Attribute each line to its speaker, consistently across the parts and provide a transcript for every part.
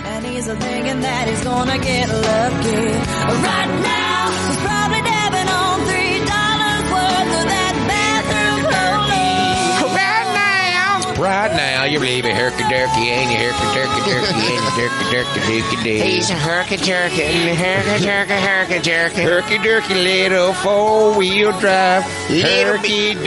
Speaker 1: And he's thinking that he's gonna get lucky. Right now, he's probably dabbing on $3 worth of that bathroom clothing.
Speaker 2: Right now, you believe a herky-durky, ain't you? Herky-durky, ain't you? Herky-durky-durky. He's a herky-durky, herky-durky. Herky-durky little four-wheel drive. Herky-durky.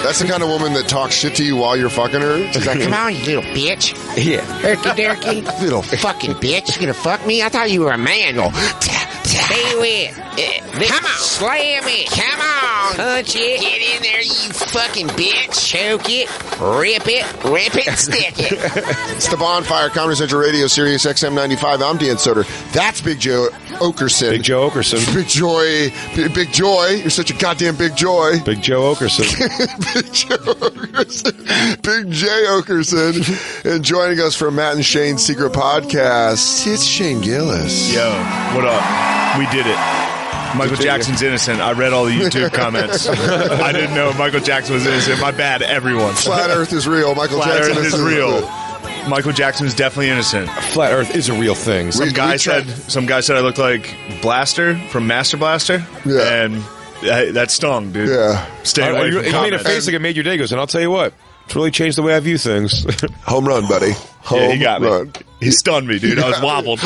Speaker 3: That's the kind of woman that talks shit to you while you're fucking her.
Speaker 2: She's like, come on, you little bitch. Yeah. Herky-durky.
Speaker 3: Little
Speaker 2: fucking bitch. You gonna fuck me? I thought you were a man. Go, stay with. Come on. Slam it. Come on. Punch it. Get in there, you fucking bitch. Choke it. Rip it, stick it.
Speaker 3: It's the Bonfire Comedy Central Radio, Sirius XM 95. I'm Dan Soder. That's Big Joe Oakerson.
Speaker 4: Big Joe Oakerson.
Speaker 3: Big Joy. You're such a goddamn big joy.
Speaker 4: Big Joe Oakerson.
Speaker 3: Big Joe Oakerson. Big J Oakerson. And joining us from Matt and Shane's Secret Podcast, it's Shane Gillis.
Speaker 5: Yo, what up? We did it. Michael Jackson's innocent. I read all the YouTube comments. I didn't know Michael Jackson was innocent. My bad, everyone.
Speaker 3: Flat Earth is real.
Speaker 5: Flat Earth is real. Michael Jackson is definitely innocent.
Speaker 4: Flat Earth is a real thing.
Speaker 5: Some guy said I looked like Blaster from Master Blaster.
Speaker 3: Yeah.
Speaker 5: And that stung, dude.
Speaker 3: Yeah.
Speaker 5: Stay away from
Speaker 4: You made a face like it made your day. Goes, and I'll tell you what, it's really changed the way I view things.
Speaker 3: Home run, buddy.
Speaker 5: He got me. He stunned me, dude. I was wobbled.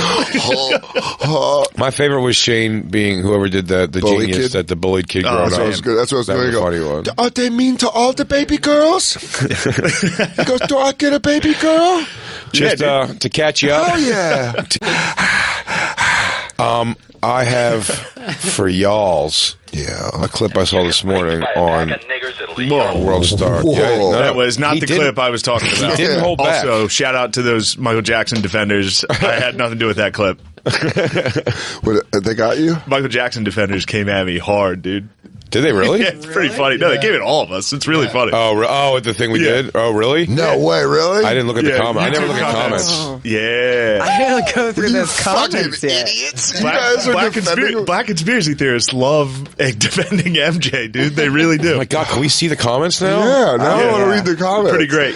Speaker 4: My favorite was Shane being whoever did the
Speaker 3: Bully
Speaker 4: genius
Speaker 3: kid?
Speaker 4: that the bullied kid growing
Speaker 3: That
Speaker 4: up.
Speaker 3: was good. That's what I was going to go.
Speaker 4: Funny one.
Speaker 3: Are they mean to all the baby girls? He goes, do I get a baby girl?
Speaker 4: Just to catch you up.
Speaker 3: Oh, yeah.
Speaker 4: I have for y'all's a clip I saw this morning on World Star.
Speaker 3: Whoa.
Speaker 4: Yeah,
Speaker 5: That was not the clip I was talking about.
Speaker 4: He didn't hold back.
Speaker 5: Also, shout out to those Michael Jackson defenders. I had nothing to do with that clip.
Speaker 3: What, they got you?
Speaker 5: Michael Jackson defenders came at me hard, dude.
Speaker 4: Did they really?
Speaker 5: Yeah, it's pretty funny. No, they gave it all of us. It's really funny.
Speaker 4: Oh, the thing we did? Oh, really?
Speaker 3: No way, really?
Speaker 4: I didn't look at the comments. I never look at comments.
Speaker 5: Yeah.
Speaker 6: I didn't go through those comments yet.
Speaker 3: Idiots. You guys are defending...
Speaker 5: Black conspiracy theorists love defending MJ, dude. They really do.
Speaker 4: Oh my God, can we see the comments now?
Speaker 3: Yeah, now I want to read the comments.
Speaker 5: Pretty great.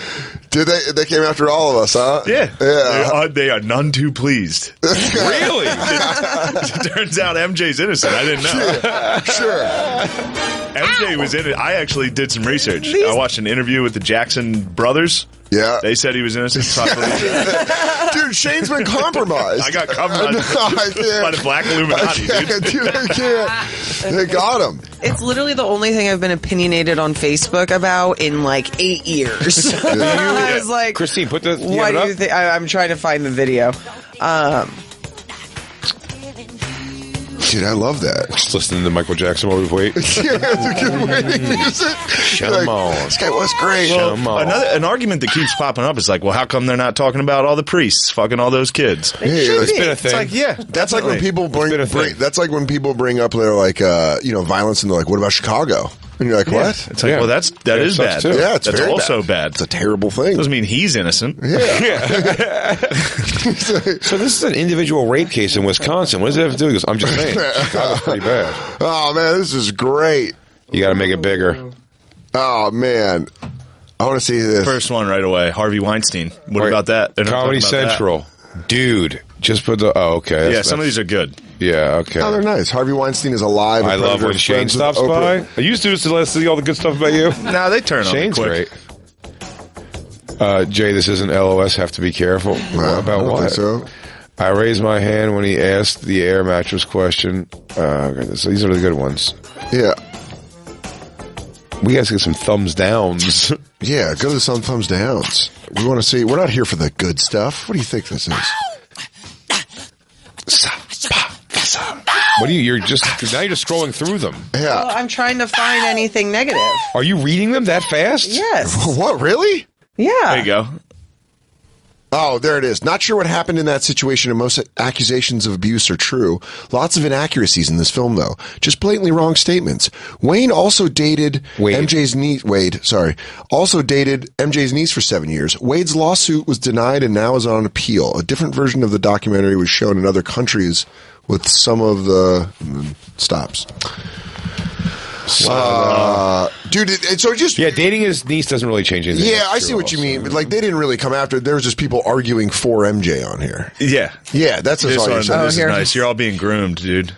Speaker 3: Did they came after all of us, huh?
Speaker 5: Yeah.
Speaker 3: Yeah.
Speaker 5: They are none too pleased.
Speaker 4: Really?
Speaker 5: It turns out MJ's innocent. I didn't know.
Speaker 3: Sure.
Speaker 5: MJ was in it. I actually did some research. I watched an interview with the Jackson brothers.
Speaker 3: Yeah.
Speaker 5: They said he was innocent.
Speaker 3: Dude, Shane's been compromised.
Speaker 5: I got compromised by the Black Illuminati, dude.
Speaker 3: I can't. They got him.
Speaker 6: It's literally the only thing I've been opinionated on Facebook about in like 8 years. I was like,
Speaker 4: Christine, put the...
Speaker 6: Why do you think? I'm trying to find the video.
Speaker 3: Dude, I love that.
Speaker 4: Just listening to Michael Jackson while we wait.
Speaker 3: Yeah, it's a good waiting music.
Speaker 4: Come on.
Speaker 3: This guy was great.
Speaker 5: Well, an argument that keeps popping up is like, well, how come they're not talking about all the priests fucking all those kids?
Speaker 4: It's been a thing.
Speaker 5: It's like, yeah,
Speaker 3: That's like when people bring that's like when people bring up their like violence and they're like, what about Chicago? And you're like, what?
Speaker 5: It's like, well, that is bad.
Speaker 4: Too.
Speaker 3: Yeah, it's
Speaker 5: that's
Speaker 3: very
Speaker 5: also bad.
Speaker 3: It's a terrible thing.
Speaker 5: Doesn't mean he's innocent.
Speaker 3: Yeah.
Speaker 4: So this is an individual rape case in Wisconsin. What does it have to do? He goes, I'm just saying. Chicago's pretty bad.
Speaker 3: Oh man, this is great.
Speaker 4: You got to make it bigger.
Speaker 3: Oh man, I want to see this.
Speaker 5: First one right away. Harvey Weinstein. What about that? They're not
Speaker 4: Comedy
Speaker 5: talking about
Speaker 4: Central. Dude, just put the... Oh, okay.
Speaker 5: Yeah, some of these are good.
Speaker 4: Yeah, okay.
Speaker 3: Oh, they're nice. Harvey Weinstein is alive.
Speaker 4: I love when Shane stops by. I used to do this to see all the good stuff about you.
Speaker 5: Nah, they turn on
Speaker 4: Shane's
Speaker 5: quick.
Speaker 4: great. Jay, this isn't LOS. Have to be careful. About what?
Speaker 3: So.
Speaker 4: I raised my hand when he asked the air mattress question. So these are the good ones.
Speaker 3: Yeah.
Speaker 4: We got to get some thumbs downs.
Speaker 3: Yeah, go to some thumbs downs. We want to see. We're not here for the good stuff. What do you think this is?
Speaker 4: What do you're just scrolling through them.
Speaker 3: Yeah.
Speaker 6: Well, I'm trying to find anything negative.
Speaker 4: Are you reading them that fast?
Speaker 6: Yes.
Speaker 3: What, really?
Speaker 6: Yeah.
Speaker 5: There you go.
Speaker 3: Oh, there it is. Not sure what happened in that situation, and most accusations of abuse are true. Lots of inaccuracies in this film, though. Just blatantly wrong statements. Wade also dated MJ's niece for 7 years. Wade's lawsuit was denied and now is on appeal. A different version of the documentary was shown in other countries with some of the stops. Dude, so just
Speaker 4: dating his niece doesn't really change anything.
Speaker 3: Yeah, I see what you mean. But like, they didn't really come after. There was just people arguing for MJ on here.
Speaker 5: Yeah,
Speaker 3: that's
Speaker 5: this
Speaker 3: all
Speaker 5: one.
Speaker 3: you're saying.
Speaker 5: This is nice. You're all being groomed, dude.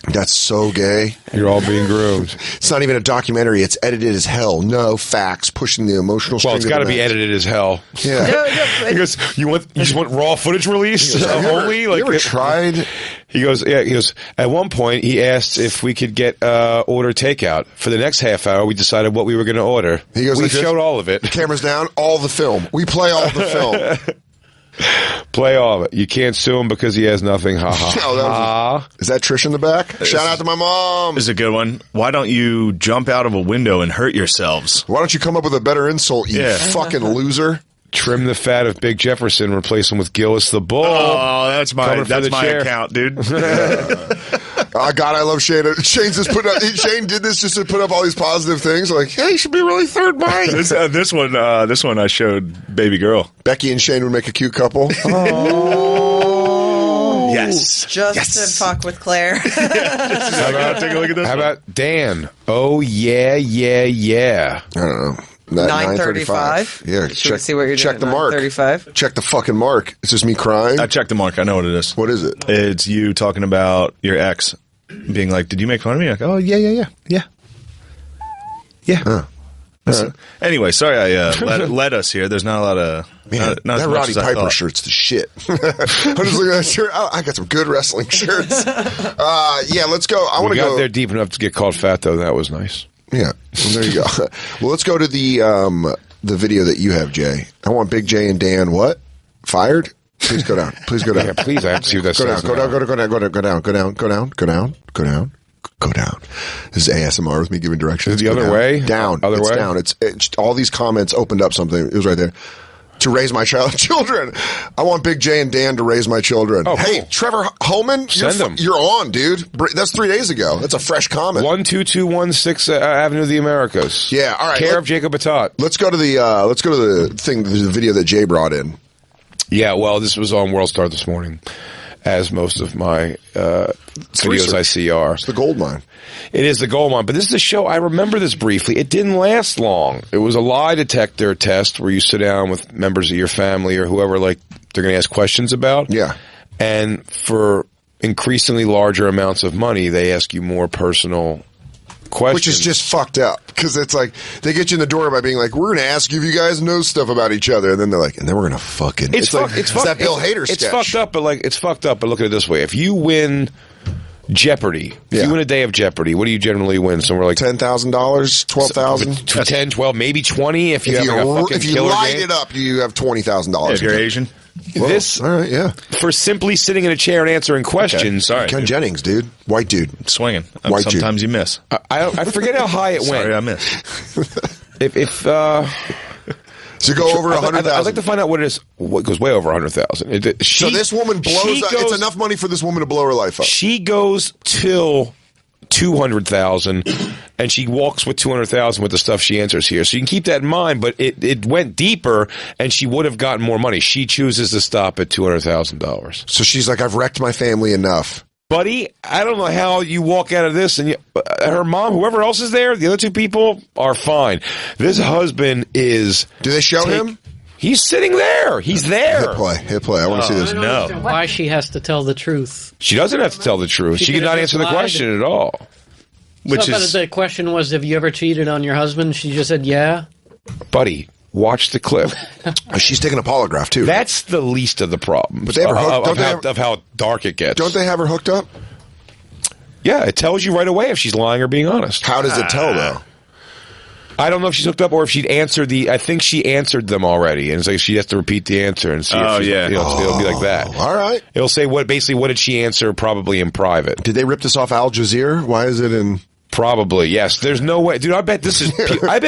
Speaker 3: That's so gay.
Speaker 4: You're all being groomed.
Speaker 3: It's not even a documentary. It's edited as hell. No facts, pushing the emotional string.
Speaker 4: Well, it's got to be edited as hell.
Speaker 3: Yeah.
Speaker 4: Because you just want raw footage released only?
Speaker 3: You ever tried?
Speaker 4: He goes, at one point, he asked if we could get order takeout. For the next half hour, we decided what we were going to order.
Speaker 3: He goes,
Speaker 4: we showed all of it.
Speaker 3: The camera's down, all the film. We play all the film.
Speaker 4: Play all of it. You can't sue him because he has nothing. Ha ha.
Speaker 3: Is that Trish in the back? Shout out to my mom.
Speaker 5: This is a good one. Why don't you jump out of a window and hurt yourselves?
Speaker 3: Why don't you come up with a better insult, you fucking loser?
Speaker 4: Trim the fat of Big Jefferson, replace him with Gillis the Bull.
Speaker 5: Oh, that's my account, dude.
Speaker 3: Oh, God, I love Shane. Shane did this just to put up all these positive things. Like, hey, you should be really third mind.
Speaker 5: This one I showed baby girl.
Speaker 3: Becky and Shane would make a cute couple.
Speaker 6: Oh.
Speaker 5: Yes.
Speaker 6: Just to fuck with Claire.
Speaker 5: Take a look at this.
Speaker 4: How about Dan? Oh, yeah.
Speaker 3: I don't know.
Speaker 6: 9:35.
Speaker 3: Yeah,
Speaker 6: Should we see what you're
Speaker 3: check
Speaker 6: doing?
Speaker 3: the mark.
Speaker 6: 9:35.
Speaker 3: Check the fucking mark. It's just me crying.
Speaker 5: I checked the mark. I know what it is.
Speaker 3: What is it?
Speaker 5: It's you talking about your ex being like, "Did you make fun of me?" Like, "Oh yeah."
Speaker 3: Huh.
Speaker 5: Anyway, sorry I led us here. There's not a lot of not
Speaker 3: that
Speaker 5: as much
Speaker 3: Roddy
Speaker 5: as I
Speaker 3: Piper
Speaker 5: thought.
Speaker 3: shirt's the shit. I'm just looking at that shirt. I got some good wrestling shirts. Let's go. I want to go
Speaker 4: there deep enough to get called fat, though. That was nice.
Speaker 3: Yeah, well, there you go. Well, let's go to the video that you have, Jay. I want Big J and Dan. What? Fired? Please go down. Please go down.
Speaker 4: Yeah, please. I have to see what that
Speaker 3: Go
Speaker 4: says.
Speaker 3: down. Go down. This is ASMR with me giving directions.
Speaker 4: Is it the other way?
Speaker 3: Down.
Speaker 4: Other
Speaker 3: it's
Speaker 4: way?
Speaker 3: down. It's all these comments opened up something. It was right there. To raise my children. I want Big J and Dan to raise my children.
Speaker 4: Oh,
Speaker 3: hey,
Speaker 4: cool.
Speaker 3: Trevor Holman,
Speaker 4: Send them.
Speaker 3: you're on, dude. That's 3 days ago. That's a fresh comment.
Speaker 4: 12216 Avenue of the Americas.
Speaker 3: Yeah, all right.
Speaker 4: Care of Jacob Batat.
Speaker 3: Let's go to the video that Jay brought in.
Speaker 4: Yeah, well, this was on World Star this morning, as most of my videos
Speaker 3: research.
Speaker 4: I see are.
Speaker 3: It's the gold mine.
Speaker 4: It is the gold mine, but this is a show. I remember this briefly. It didn't last long. It was a lie detector test where you sit down with members of your family or whoever, like, they're going to ask questions about.
Speaker 3: Yeah.
Speaker 4: And for increasingly larger amounts of money, they ask you more personal questions.
Speaker 3: Which is just fucked up. Because it's like, they get you in the door by being like, we're going to ask you if you guys know stuff about each other. And then they're like, and then we're going to fucking. It's that Bill Hader sketch.
Speaker 4: It's fucked up, but look at it this way. If you win Jeopardy, if you win a day of Jeopardy, what do you generally win? Somewhere like
Speaker 3: $10,000, $12,000,
Speaker 4: 10, 12, maybe 20. If you
Speaker 3: light it up, you have $20,000.
Speaker 5: If you're Asian.
Speaker 4: This,
Speaker 3: all right, yeah.
Speaker 4: For simply sitting in a chair and answering questions.
Speaker 5: Okay. Sorry,
Speaker 3: Ken Jennings, dude, white dude,
Speaker 5: swinging.
Speaker 3: White
Speaker 5: Sometimes
Speaker 3: dude.
Speaker 5: You miss.
Speaker 4: I forget how high it went.
Speaker 5: Sorry, I missed.
Speaker 3: So go over 100,000.
Speaker 4: I'd like to find out what it is. What goes way over 100,000.
Speaker 3: So this woman blows up. It's enough money for this woman to blow her life up.
Speaker 4: She goes till 200,000, and she walks with 200,000 with the stuff she answers here. So you can keep that in mind. But it went deeper, and she would have gotten more money. She chooses to stop at $200,000.
Speaker 3: So she's like, I've wrecked my family enough.
Speaker 4: Buddy, I don't know how you walk out of this and her mom, whoever else is there, the other two people are fine. This husband is...
Speaker 3: Do they show him?
Speaker 4: He's sitting there. He's there.
Speaker 3: Hit play. I want to see this.
Speaker 5: No.
Speaker 7: Why she has to tell the truth?
Speaker 4: She doesn't have to tell the truth. She
Speaker 7: could
Speaker 4: cannot
Speaker 7: have
Speaker 4: answer the
Speaker 7: lied.
Speaker 4: question at all.
Speaker 5: Which
Speaker 7: But
Speaker 5: is
Speaker 7: the question was, have you ever cheated on your husband? She just said, yeah.
Speaker 4: Buddy, watch the clip.
Speaker 3: She's taking a polygraph, too.
Speaker 4: That's the least of the problems
Speaker 3: But they have her hooked,
Speaker 4: of how dark it gets.
Speaker 3: Don't they have her hooked up?
Speaker 4: Yeah, it tells you right away if she's lying or being honest.
Speaker 3: How does it tell, though?
Speaker 4: I don't know if she's hooked up or if she'd answered I think she answered them already, and it's like she has to repeat the answer and see if she's, it'll be like that.
Speaker 3: All right.
Speaker 4: It'll say what did she answer, probably in private.
Speaker 3: Did they rip this off Al Jazeera? Why is it in...
Speaker 4: Probably, yes. There's no way. Dude, I bet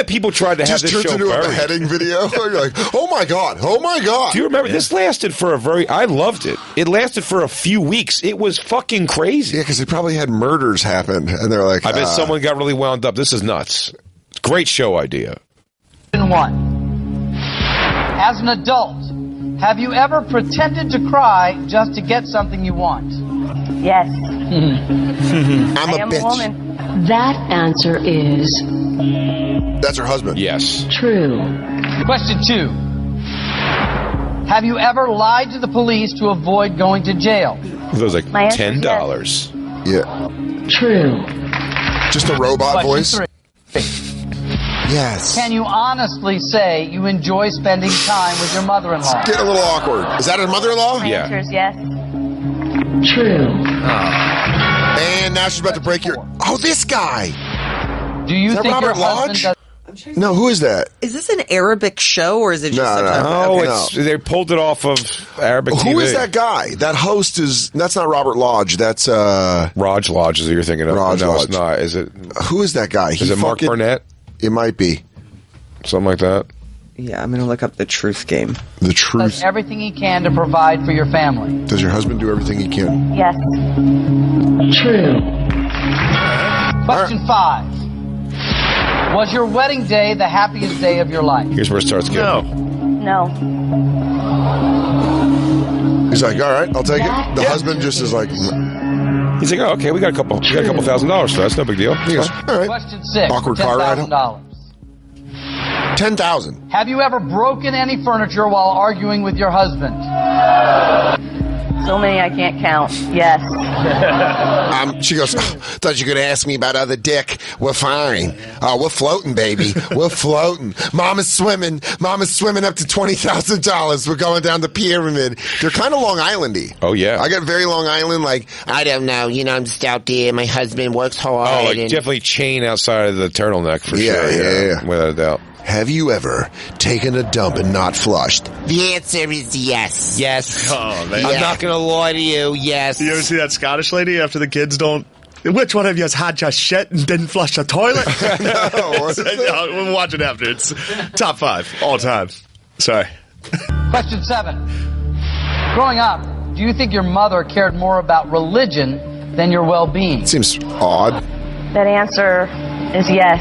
Speaker 4: people tried to have
Speaker 3: just
Speaker 4: this
Speaker 3: turns
Speaker 4: show
Speaker 3: into a
Speaker 4: buried.
Speaker 3: beheading video. You're like, oh my God.
Speaker 4: Do you remember? This lasted for I loved it. It lasted for a few weeks. It was fucking crazy.
Speaker 3: Yeah, because they probably had murders happen, and they're like,
Speaker 4: I bet someone got really wound up. This is nuts. Great show idea.
Speaker 8: One. As an adult, have you ever pretended to cry just to get something you want?
Speaker 9: Yes.
Speaker 3: I'm
Speaker 9: I am
Speaker 3: bitch.
Speaker 9: a woman. That answer is
Speaker 3: That's her husband.
Speaker 4: Yes.
Speaker 9: true.
Speaker 8: Question 2. Have you ever lied to the police to avoid going to jail?
Speaker 4: It was like
Speaker 10: My answer is
Speaker 4: $10.
Speaker 3: Yeah.
Speaker 9: True.
Speaker 3: Just a robot voice.
Speaker 8: Question 3.
Speaker 3: Yes.
Speaker 8: Can you honestly say you enjoy spending time with your mother-in-law?
Speaker 3: Get a little awkward. Is that her mother-in-law?
Speaker 10: My
Speaker 4: Yeah.
Speaker 10: answer is yes.
Speaker 9: True.
Speaker 3: And now she's about to break your. Oh, this guy.
Speaker 8: Do you
Speaker 3: Is that
Speaker 8: think
Speaker 3: Robert
Speaker 8: your husband
Speaker 3: Lodge?
Speaker 8: does...
Speaker 3: No, who is that?
Speaker 6: Is this an Arabic show or is it just
Speaker 3: No,
Speaker 6: a
Speaker 3: no.
Speaker 4: Oh,
Speaker 6: okay.
Speaker 4: they pulled it off of Arabic TV.
Speaker 3: Who is that guy? That host is. That's not Robert Lodge. That's
Speaker 4: Raj Lodge is what you're thinking of.
Speaker 3: Raj
Speaker 4: no,
Speaker 3: Lodge.
Speaker 4: it's not. Is it?
Speaker 3: Who is that guy?
Speaker 4: Is it Mark Burnett?
Speaker 3: It might be.
Speaker 4: Something like that.
Speaker 6: Yeah, I'm going to look up the truth game.
Speaker 3: The
Speaker 8: does
Speaker 3: truth.
Speaker 8: everything he can to provide for your family?
Speaker 3: Does your husband do everything he can?
Speaker 10: Yes.
Speaker 9: True.
Speaker 8: Question 5. Was your wedding day the happiest day of your life?
Speaker 4: Here's where it starts getting.
Speaker 10: No.
Speaker 3: He's like, all right, I'll take it. The husband just is like,
Speaker 4: He's like, oh, okay, we got a couple $1,000 for that. That's no big deal.
Speaker 3: he goes, all right,
Speaker 8: Question 6.
Speaker 3: Awkward car ride home.
Speaker 8: $10,000.
Speaker 3: 10,000.
Speaker 8: Have you ever broken any furniture while arguing with your husband?
Speaker 10: So many I can't count. Yes.
Speaker 3: She goes, thought you were going to ask me about other dick. We're fine. We're floating, baby. We're floating. Mama's swimming. Mama's swimming up to $20,000. We're going down the pyramid. They're kind of Long Island-y.
Speaker 4: Oh, yeah.
Speaker 3: I got very Long Island, like, I don't know. You know, I'm just out there. My husband works hard.
Speaker 4: Oh, like
Speaker 3: and-
Speaker 4: definitely chain outside of the turtleneck for
Speaker 3: Yeah,
Speaker 4: sure.
Speaker 3: yeah.
Speaker 4: Without a doubt.
Speaker 3: Have you ever taken a dump and not flushed?
Speaker 2: The answer is yes. Yes.
Speaker 5: Oh, man.
Speaker 2: I'm not going to lie to you. Yes.
Speaker 5: You ever see that Scottish lady after the kids don't? Which one of you has had your shit and didn't flush the toilet? We'll watch it after. It's top 5 all time. Sorry.
Speaker 8: Question 7. Growing up, do you think your mother cared more about religion than your well-being?
Speaker 3: Seems odd.
Speaker 10: That answer is yes.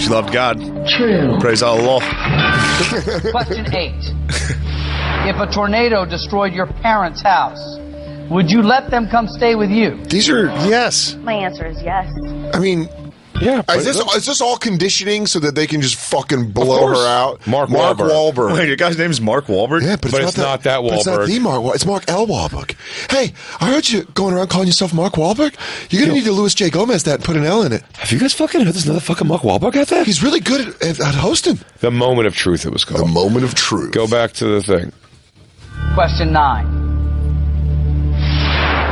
Speaker 5: She loved God.
Speaker 9: True.
Speaker 5: Praise Allah.
Speaker 8: Question 8. If a tornado destroyed your parents' house, would you let them come stay with you?
Speaker 3: These are,
Speaker 5: Yes.
Speaker 10: My answer is yes.
Speaker 3: I mean,
Speaker 4: Yeah.
Speaker 3: is this all conditioning so that they can just fucking blow
Speaker 4: course.
Speaker 3: her out?
Speaker 4: Mark Wahlberg.
Speaker 5: Wait, your guy's name's Mark Wahlberg?
Speaker 3: Yeah, but
Speaker 4: But it's not that
Speaker 3: but it's not
Speaker 4: Wahlberg.
Speaker 3: the Mark Wahlberg. It's Mark L. Wahlberg. Hey, I heard you going around calling yourself Mark Wahlberg. You're going to need to Louis J. Gomez that and put an L in it.
Speaker 4: Have you guys fucking heard this another fucking Mark Wahlberg out there?
Speaker 3: He's really good at hosting.
Speaker 4: The Moment of Truth, it was
Speaker 3: The
Speaker 4: called.
Speaker 3: moment of truth.
Speaker 4: Go back to the thing.
Speaker 8: Question 9.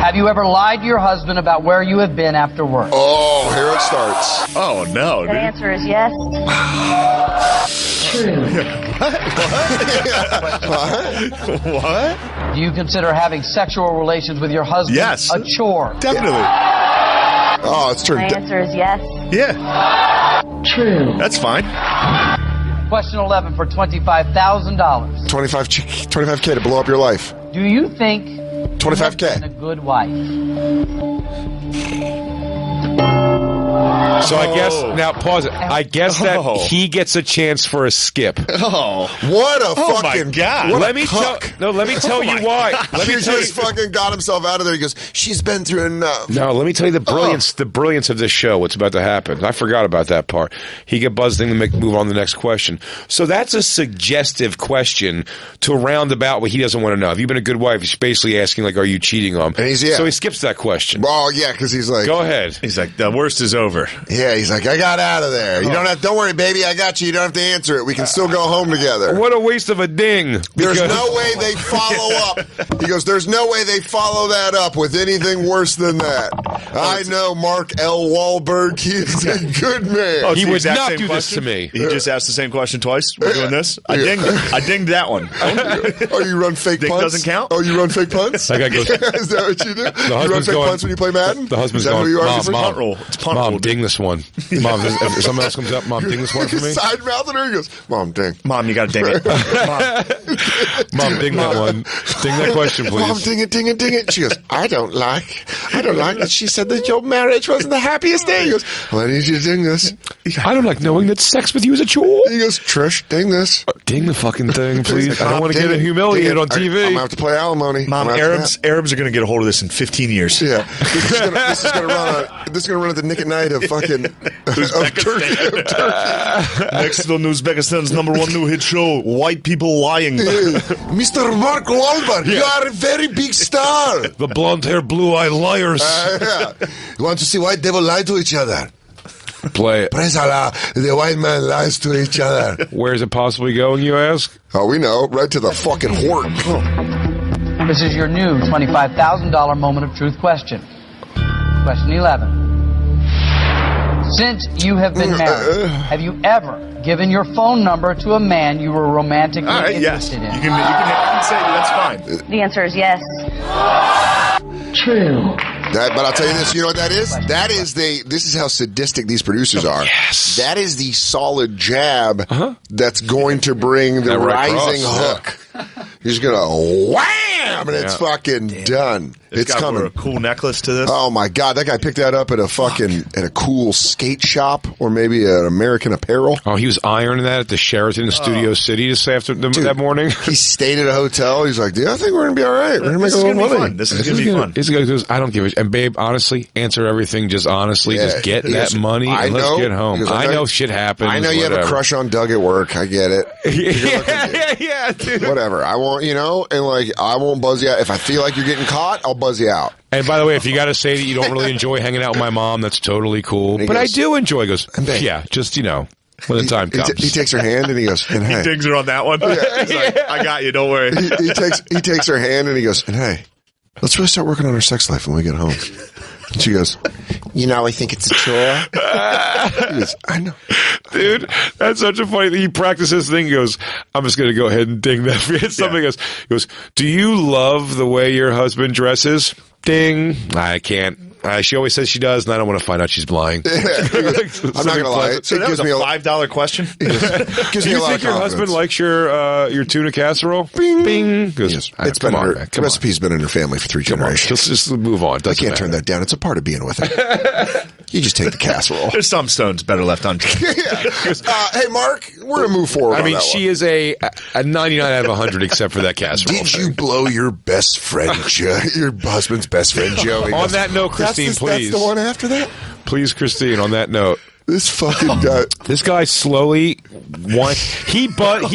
Speaker 8: Have you ever lied to your husband about where you have been after work?
Speaker 3: Oh, here it starts.
Speaker 5: Oh, no,
Speaker 10: That
Speaker 5: dude.
Speaker 10: answer is yes.
Speaker 9: True.
Speaker 5: What?
Speaker 8: Do you consider having sexual relations with your husband
Speaker 5: Yes.
Speaker 8: a chore?
Speaker 5: Definitely.
Speaker 3: Oh, it's
Speaker 10: My
Speaker 3: turned.
Speaker 10: answer is yes.
Speaker 5: Yeah,
Speaker 9: True.
Speaker 5: that's fine.
Speaker 8: Question 11 for $25,000.
Speaker 3: 25K to blow up your life.
Speaker 8: Do you think you have
Speaker 3: 25K.
Speaker 8: been a good wife?
Speaker 4: So I guess, now pause it. I guess that
Speaker 5: Oh.
Speaker 4: he gets a chance for a skip.
Speaker 5: Oh.
Speaker 3: What a
Speaker 5: Oh, my
Speaker 3: fucking
Speaker 5: God.
Speaker 3: What
Speaker 4: Let
Speaker 3: a
Speaker 4: me tell
Speaker 3: cuck.
Speaker 4: let me tell you why. Let
Speaker 3: He
Speaker 4: me tell
Speaker 3: just
Speaker 4: you.
Speaker 3: fucking got himself out of there. He goes, she's been through enough.
Speaker 4: No, let me tell you the brilliance of this show, what's about to happen. I forgot about that part. He get buzzed in to move on to the next question. So that's a suggestive question to round about what he doesn't want to know. Have you been a good wife? He's basically asking, like, are you cheating on him?
Speaker 3: And
Speaker 4: So he skips that question.
Speaker 3: Well, yeah, because he's like,
Speaker 4: Go ahead.
Speaker 5: He's like, the worst is over.
Speaker 3: yeah, he's like, I got out of there. You don't worry, baby, I got you. You don't have to answer it. We can still go home together.
Speaker 4: What a waste of a ding.
Speaker 3: There's
Speaker 4: Because-
Speaker 3: no way they follow up. He goes, there's no way they follow that up with anything worse than that. I know Mark L. Wahlberg. He's a good man.
Speaker 5: Oh, it's
Speaker 4: He
Speaker 5: the
Speaker 4: would
Speaker 5: exact
Speaker 4: not
Speaker 5: same
Speaker 4: do this
Speaker 5: question?
Speaker 4: to me.
Speaker 5: He just asked the same question twice. We're doing this. I dinged it. I dinged that one.
Speaker 3: Oh, you run fake
Speaker 5: Ding
Speaker 3: punts?
Speaker 5: doesn't count?
Speaker 3: Oh, you run fake punts?
Speaker 4: That guy goes-
Speaker 3: Is that what you do? You run
Speaker 4: husband's
Speaker 3: fake
Speaker 4: going-
Speaker 3: punts when you play Madden?
Speaker 4: The husband's
Speaker 3: Is that
Speaker 4: going,
Speaker 3: who you are?
Speaker 4: Mom,
Speaker 3: Is it
Speaker 4: Mom,
Speaker 5: punt rule. It's punt
Speaker 4: Mom,
Speaker 5: rule,
Speaker 4: ding
Speaker 5: dude.
Speaker 4: this one. Mom, if someone else comes up, Mom, ding this one for me.
Speaker 3: Side mouthing her, he goes, Mom, ding.
Speaker 5: Mom, you got to ding it.
Speaker 4: Mom, ding that one. Ding that question,
Speaker 3: Mom,
Speaker 4: please.
Speaker 3: ding it, ding it, ding it. She goes, I don't like that she's She said that your marriage wasn't the happiest day. He goes, well, I need you to ding this.
Speaker 4: I don't like knowing that sex with you is a chore.
Speaker 3: He goes, Trish, ding this.
Speaker 4: Ding the fucking thing, please. I don't want to get humiliated on TV.
Speaker 3: I'm going to have to play alimony.
Speaker 5: Mom, Arabs are going to get a hold of this in 15 years.
Speaker 3: Yeah. This is going to run at the Nick at Night of fucking of Turkey.
Speaker 5: Next to Uzbekistan's #1 new hit show, White People Lying.
Speaker 3: Mr. Mark Wahlberg, you are a very big star.
Speaker 4: The blonde-haired, blue-eyed liars.
Speaker 3: You want to see white devil lie to each other?
Speaker 4: Play it.
Speaker 3: Praise Allah, the white man lies to each other.
Speaker 4: Where is it possibly going, you ask?
Speaker 3: Oh, we know. Right to the fucking hort.
Speaker 8: This is your new $25,000 moment of truth question. Question 11. Since you have been married, have you ever given your phone number to a man you were romantically interested in?
Speaker 5: You can say that's fine.
Speaker 10: The answer is yes.
Speaker 9: True.
Speaker 3: But I'll tell you this, you know what that is? This is how sadistic these producers are.
Speaker 4: Yes.
Speaker 3: That is the solid jab that's going to bring the rising hook. You're just going to wham, and it's fucking done. It's coming.
Speaker 5: A cool necklace to this.
Speaker 3: Oh my God, that guy picked that up at a at a cool skate shop or maybe an American Apparel.
Speaker 4: Oh, he was ironing that at the Sheraton in Studio City this afternoon, that morning.
Speaker 3: He stayed at a hotel. He's like, I think we're going to be all right. We're going to make a little money.
Speaker 5: This is going to be fun.
Speaker 4: He's going to go, I don't give a shit. And babe, honestly, answer everything just honestly. Just get that money and let's get home. I know shit happens.
Speaker 3: I know you have a crush on Doug at work. I get it.
Speaker 4: Yeah, dude.
Speaker 3: Whatever. I won't, and like, I won't buzz you out. If I feel like you're getting caught, I'll buzz you out.
Speaker 4: And by the way, if you got to say that you don't really enjoy hanging out with my mom, that's totally cool. But I do enjoy. He goes, yeah, just, when the time comes.
Speaker 3: He takes her hand and he goes, and hey.
Speaker 5: He digs her on that one. Yeah. He's like, I got you, don't worry.
Speaker 3: He takes her hand and he goes, and hey, let's really start working on our sex life when we get home. And she goes, I think it's a chore. He goes, I know.
Speaker 4: Dude, that's such a funny thing. He practices thing. He goes, I'm just going to go ahead and ding that. Something he goes, do you love the way your husband dresses? Ding. I can't. She always says she does, and I don't want to find out she's lying.
Speaker 3: I'm not going to lie.
Speaker 5: So that was a $5 question?
Speaker 4: Do you think your husband likes your tuna casserole? Bing. Bing. Goes,
Speaker 3: it's been the recipe's been in her family for 3 generations.
Speaker 4: Just move on.
Speaker 3: I can't turn that down. It's a part of being with her. You just take the casserole.
Speaker 5: There's some stones better left unturned.
Speaker 3: Hey, Mark, we're going to move forward.
Speaker 4: I mean, she is a 99 out of 100 except for that casserole.
Speaker 3: Did you blow your best friend, your husband's best friend, Joey?
Speaker 4: On that note, Christine, please.
Speaker 3: That's the one after that?
Speaker 4: Please, Christine, on that note.
Speaker 3: This fucking guy.
Speaker 4: This guy slowly he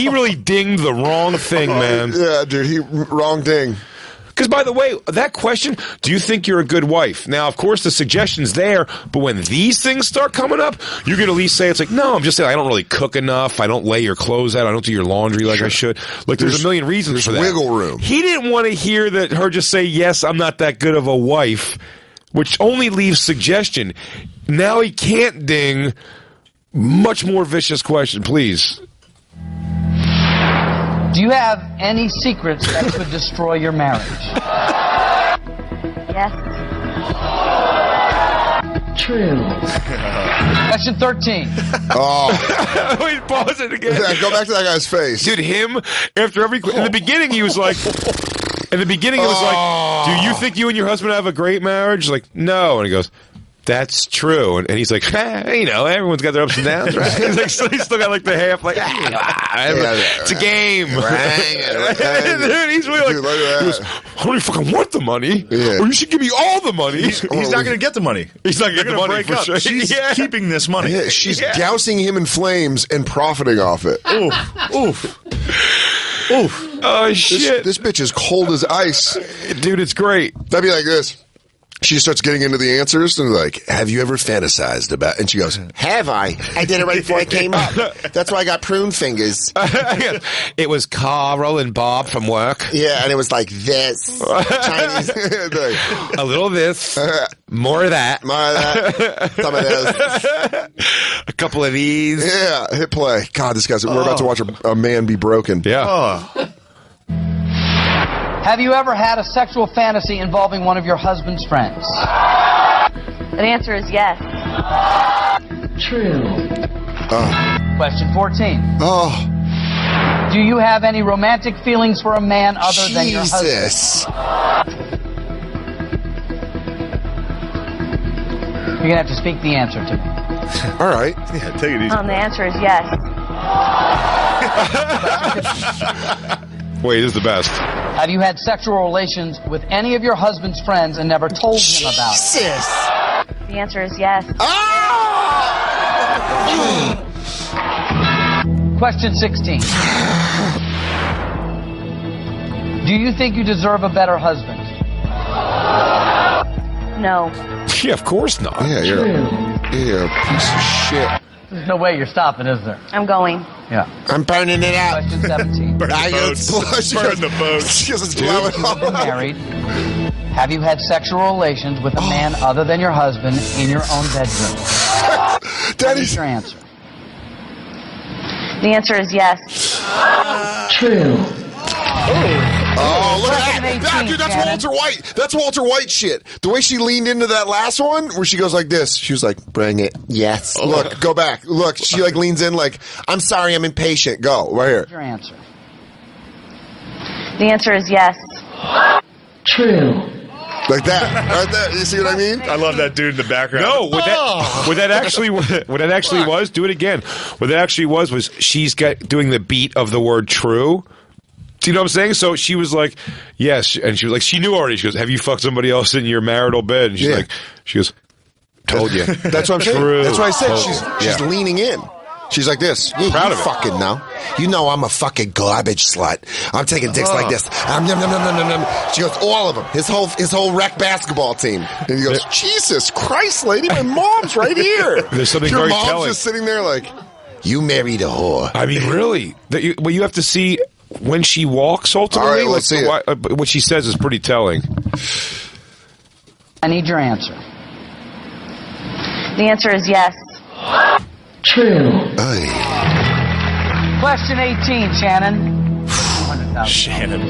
Speaker 4: really dinged the wrong thing, man.
Speaker 3: Yeah, dude, wrong ding.
Speaker 4: Because, by the way, that question, do you think you're a good wife? Now, of course, the suggestion's there, but when these things start coming up, you can at least say, it's like, no, I'm just saying I don't really cook enough. I don't lay your clothes out. I don't do your laundry like I should. Like, there's a million reasons for that.
Speaker 3: Wiggle room.
Speaker 4: He didn't want to hear that her just say, yes, I'm not that good of a wife, which only leaves suggestion. Now he can't ding. Much more vicious question, please.
Speaker 8: Do you have any secrets that could destroy your marriage?
Speaker 10: Yes.
Speaker 9: True.
Speaker 8: Question 13.
Speaker 3: Oh.
Speaker 4: Wait, pause it again.
Speaker 3: Yeah, go back to that guy's face.
Speaker 4: Dude, him, after every... In the beginning, he was like... In the beginning, it was like, do you think you and your husband have a great marriage? Like, no. And he goes... That's true. And he's like, everyone's got their ups and downs, right? He's like, he's still got like the half, like, it's a game. Dude, he's really like, he goes, I don't even fucking want the money. Yeah. Or you should give me all the money.
Speaker 5: He's not going to get the money.
Speaker 4: He's not going to get the money for sure.
Speaker 5: She's keeping this money.
Speaker 3: Yeah, she's dousing him in flames and profiting off it.
Speaker 5: Oof.
Speaker 4: Oh, shit.
Speaker 3: This bitch is cold as ice.
Speaker 4: Dude, it's great.
Speaker 3: That'd be like this. She starts getting into the answers and like, have you ever fantasized about? And she goes, have I? I did it right before I came up. That's why I got prune fingers.
Speaker 4: It was Carl and Bob from work.
Speaker 3: Yeah, and it was like this. Chinese.
Speaker 4: A little of this. More of that.
Speaker 3: More of that. Some of those.
Speaker 4: A couple of these.
Speaker 3: Yeah, hit play. God, this guy's... We're about to watch a man be broken.
Speaker 4: Yeah.
Speaker 8: Have you ever had a sexual fantasy involving one of your husband's friends?
Speaker 10: The answer is yes.
Speaker 9: True.
Speaker 8: Question 14.
Speaker 3: Oh.
Speaker 8: Do you have any romantic feelings for a man other than your husband?
Speaker 3: Jesus.
Speaker 8: You're going to have to speak the answer to me.
Speaker 3: All right.
Speaker 5: Yeah, take it easy.
Speaker 10: The answer is yes.
Speaker 4: Wait, this is the best.
Speaker 8: Have you had sexual relations with any of your husband's friends and never told him about it?
Speaker 10: The answer is yes.
Speaker 8: Question 16. Do you think you deserve a better husband?
Speaker 10: No.
Speaker 4: Yeah, of course not.
Speaker 3: Yeah, you're a piece of shit.
Speaker 8: There's no way you're stopping, is there?
Speaker 10: I'm going.
Speaker 8: Yeah.
Speaker 3: I'm burning it out.
Speaker 8: Question 17.
Speaker 5: Burn
Speaker 3: I
Speaker 5: the boats. Burn the boats.
Speaker 3: She goes, it's blowing
Speaker 8: You've been married. Have you had sexual relations with a man other than your husband in your own bedroom?
Speaker 3: Daddy's
Speaker 8: Your answer.
Speaker 10: The answer is yes.
Speaker 9: True.
Speaker 3: Oh, look at
Speaker 8: Question
Speaker 3: that.
Speaker 8: 18,
Speaker 3: Dude, that's
Speaker 8: Shannon.
Speaker 3: Walter White. That's Walter White shit. The way she leaned into that last one, where she goes like this. She was like, bring it. Yes. Look, go back. Look, she like leans in like, I'm sorry, I'm impatient. Go, right here.
Speaker 8: Your answer.
Speaker 10: The answer is yes.
Speaker 9: True.
Speaker 3: Like that. Right there. You see what I mean?
Speaker 5: I love that dude in the background.
Speaker 4: No, what that actually was, do it again. What that actually was she's doing the beat of the word true. Do you know what I'm saying? So she was like, yes, and she was like, she knew already. She goes, have you fucked somebody else in your marital bed? And she's
Speaker 3: Yeah.
Speaker 4: like, she goes, told you.
Speaker 3: That's what I'm saying.
Speaker 4: True.
Speaker 3: That's why I said
Speaker 4: Told
Speaker 3: she's
Speaker 4: you.
Speaker 3: leaning in. She's like this. Yeah,
Speaker 4: Proud
Speaker 3: you
Speaker 4: of it.
Speaker 3: fucking know. You know I'm a fucking garbage slut. I'm taking dicks like this. Nom, nom, nom, nom, nom, nom. She goes, all of them. His whole rec basketball team. And he goes, Jesus Christ, lady, my mom's right here.
Speaker 4: There's something
Speaker 3: Your
Speaker 4: very
Speaker 3: mom's
Speaker 4: telling.
Speaker 3: just sitting there like, you married a whore.
Speaker 4: I mean, really? What you have to see when she walks, ultimately,
Speaker 3: All right, let's see it.
Speaker 4: what she says is pretty telling.
Speaker 8: I need your answer.
Speaker 10: The answer is yes.
Speaker 9: True.
Speaker 3: Ay.
Speaker 8: Question 18, Shannon. $200,000.
Speaker 5: Shannon.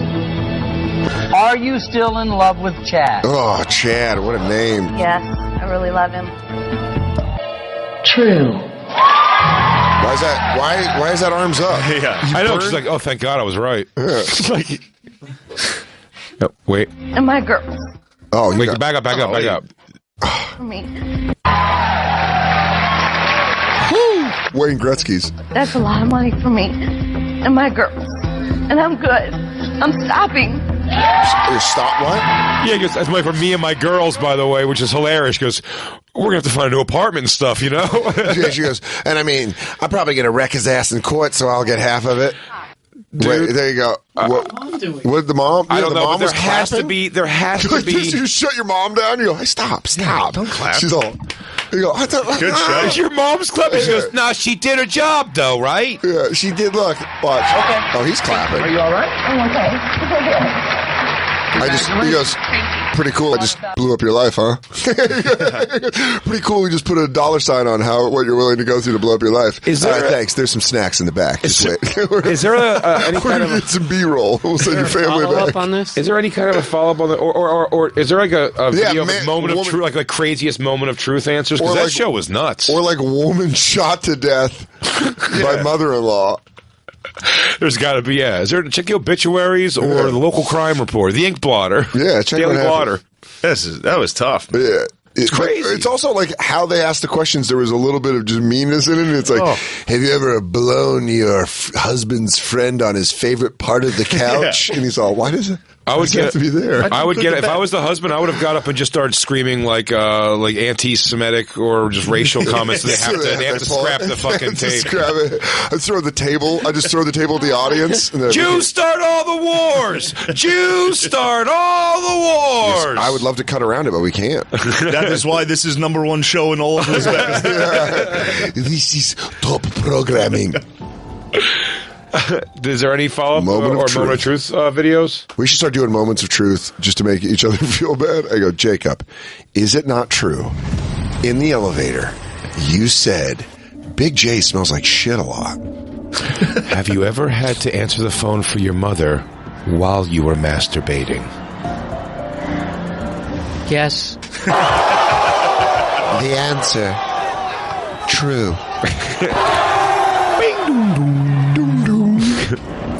Speaker 8: Are you still in love with Chad?
Speaker 3: Oh, Chad, what a name.
Speaker 10: Yes. I really love him.
Speaker 9: True.
Speaker 3: Why is that arms up?
Speaker 5: Yeah.
Speaker 4: I know. She's like, oh, thank God I was right. Like, no, wait.
Speaker 10: And my girls.
Speaker 3: Oh, you
Speaker 4: Wait,
Speaker 3: got,
Speaker 4: back up.
Speaker 10: For me.
Speaker 3: Wayne Gretzky's.
Speaker 10: That's a lot of money for me. And my girls. And I'm good. I'm stopping.
Speaker 3: Stop what?
Speaker 4: Yeah, he goes, that's money for me and my girls, by the way, which is hilarious. She goes, we're going to have to find a new apartment and stuff, you know?
Speaker 3: Yeah, she goes, and I mean, I'm probably going to wreck his ass in court, so I'll get half of it. Wait, there you go. What the mom?
Speaker 4: I
Speaker 3: Yeah,
Speaker 4: don't
Speaker 3: the
Speaker 4: know,
Speaker 3: mom
Speaker 4: but
Speaker 3: was
Speaker 4: there has to
Speaker 3: clapping?
Speaker 4: be, you
Speaker 3: You shut your mom down. You go, hey, stop.
Speaker 5: Don't clap.
Speaker 3: She's all. You go,
Speaker 5: Good show.
Speaker 4: Your mom's clapping. She goes, nah, she did her job, though, right?
Speaker 3: Yeah, she did. Look, watch.
Speaker 8: Okay.
Speaker 3: Oh, he's clapping.
Speaker 8: Are you all right?
Speaker 10: I'm okay.
Speaker 3: He goes, pretty cool. I just blew up your life, huh? Pretty cool. We just put a $sign on what you're willing to go through to blow up your life.
Speaker 4: Is there
Speaker 3: thanks. There's some snacks in the back. Just wait.
Speaker 4: Is there any
Speaker 3: We're
Speaker 4: kind
Speaker 3: gonna
Speaker 4: of
Speaker 3: get some B-roll. We'll send your family
Speaker 7: Follow
Speaker 3: back.
Speaker 7: up on this?
Speaker 4: Is there any kind of a follow-up on the, or is there like a video of
Speaker 3: man,
Speaker 4: a moment of
Speaker 3: woman-
Speaker 4: truth, like the craziest moment of truth answers? Because
Speaker 3: Or
Speaker 4: that
Speaker 3: like-
Speaker 4: show was nuts.
Speaker 3: Or like woman shot to death by mother-in-law.
Speaker 4: There's got to be, yeah. Is there, check the obituaries or the local crime report, the ink blotter.
Speaker 3: Yeah, check
Speaker 4: Daily
Speaker 3: what happened.
Speaker 4: Blotter.
Speaker 5: That was tough.
Speaker 3: Yeah. It's
Speaker 4: crazy.
Speaker 3: It's also like how they asked the questions. There was a little bit of just meanness in it. And it's like, have you ever blown your husband's friend on his favorite part of the couch? And he's all, why does it?
Speaker 4: I would
Speaker 3: have to be there.
Speaker 4: I would get it. If I was the husband, I would have got up and just started screaming like anti-Semitic or just racial comments. They have to scrap the fucking tape.
Speaker 3: I throw the table. I just throw the table at the audience. And
Speaker 4: Jews start all the wars. Jews start all the wars.
Speaker 3: I would love to cut around it, but we can't.
Speaker 5: That is why this is #1 show in all of respects.
Speaker 3: This is top programming.
Speaker 4: Is there any follow-up
Speaker 3: Moment of
Speaker 4: moment of truth videos?
Speaker 3: We should start doing moments of truth just to make each other feel bad. I go, Jacob, is it not true? In the elevator, you said Big J smells like shit a lot.
Speaker 4: Have you ever had to answer the phone for your mother while you were masturbating?
Speaker 7: Yes.
Speaker 3: The answer, true.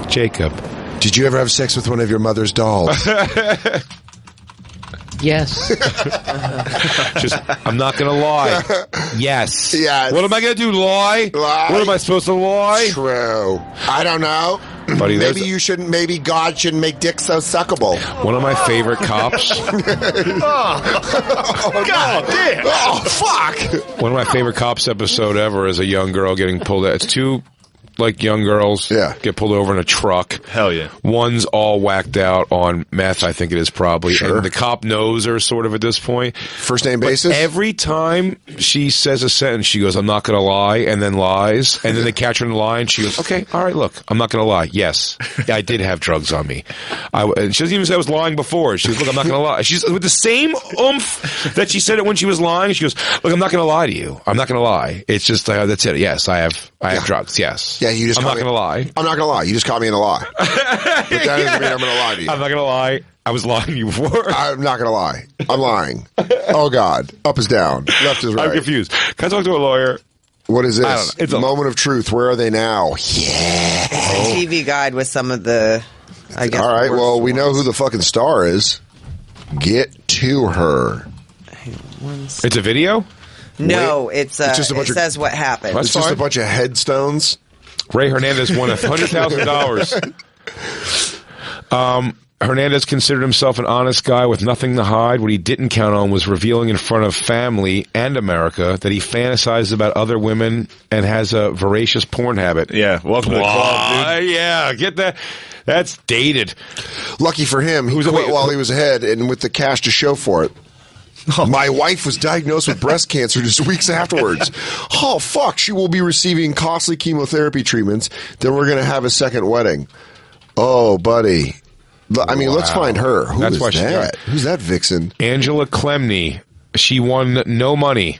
Speaker 4: Jacob.
Speaker 3: Did you ever have sex with one of your mother's dolls?
Speaker 7: Yes.
Speaker 4: Just, I'm not going to lie. Yes.
Speaker 3: Yes.
Speaker 4: What am I going to do? Lie? What am I supposed to lie?
Speaker 3: True. I don't know.
Speaker 4: Buddy,
Speaker 3: maybe you shouldn't. Maybe God shouldn't make dick so suckable.
Speaker 4: One of my favorite cops.
Speaker 5: God damn.
Speaker 3: Oh, fuck.
Speaker 4: One of my favorite cops episode ever is a young girl getting pulled out. It's two young girls get pulled over in a truck.
Speaker 5: Hell yeah.
Speaker 4: One's all whacked out on meth, I think it is probably.
Speaker 3: Sure.
Speaker 4: And the cop knows her sort of at this point.
Speaker 3: First name basis?
Speaker 4: Every time she says a sentence, she goes, I'm not going to lie, and then lies. And then they catch her in the lie, and she goes, okay, all right, look, I'm not going to lie. Yes, I did have drugs on me. And she doesn't even say I was lying before. She goes, look, I'm not going to lie. She's with the same oomph that she said it when she was lying. She goes, look, I'm not going to lie to you. I'm not going to lie. It's just, that's it. Yes, I have drugs. Yes.
Speaker 3: Yeah, you just
Speaker 4: I'm not going to lie.
Speaker 3: I'm not going to lie. You just caught me in a lie. But that doesn't mean I'm going to lie to you.
Speaker 4: I'm not going to lie. I was lying to you before.
Speaker 3: I'm not going to lie. I'm lying. Oh, God. Up is down. Left is right.
Speaker 4: I'm confused. Can I talk to a lawyer?
Speaker 3: What is this?
Speaker 4: I don't know. It's a
Speaker 3: moment of truth. Where are they now? Yeah.
Speaker 6: A TV guide with some of the, I guess.
Speaker 3: All right. Well, we know who the fucking star is. Get to her.
Speaker 4: It's a video?
Speaker 6: No, it's
Speaker 3: just a bunch
Speaker 6: it says what happened.
Speaker 3: It's just a bunch of headstones.
Speaker 4: Ray Hernandez won $100,000. Hernandez considered himself an honest guy with nothing to hide. What he didn't count on was revealing in front of family and America that he fantasizes about other women and has a voracious porn habit.
Speaker 5: Yeah, welcome to the club, dude.
Speaker 4: Yeah, get that. That's dated.
Speaker 3: Lucky for him, he quit while he was ahead and with the cash to show for it. My wife was diagnosed with breast cancer just weeks afterwards. Oh, fuck. She will be receiving costly chemotherapy treatments. Then we're going to have a second wedding. Oh, buddy. I mean, let's find her. Who's that? Who's that vixen?
Speaker 4: Angela Clemney. She won no money.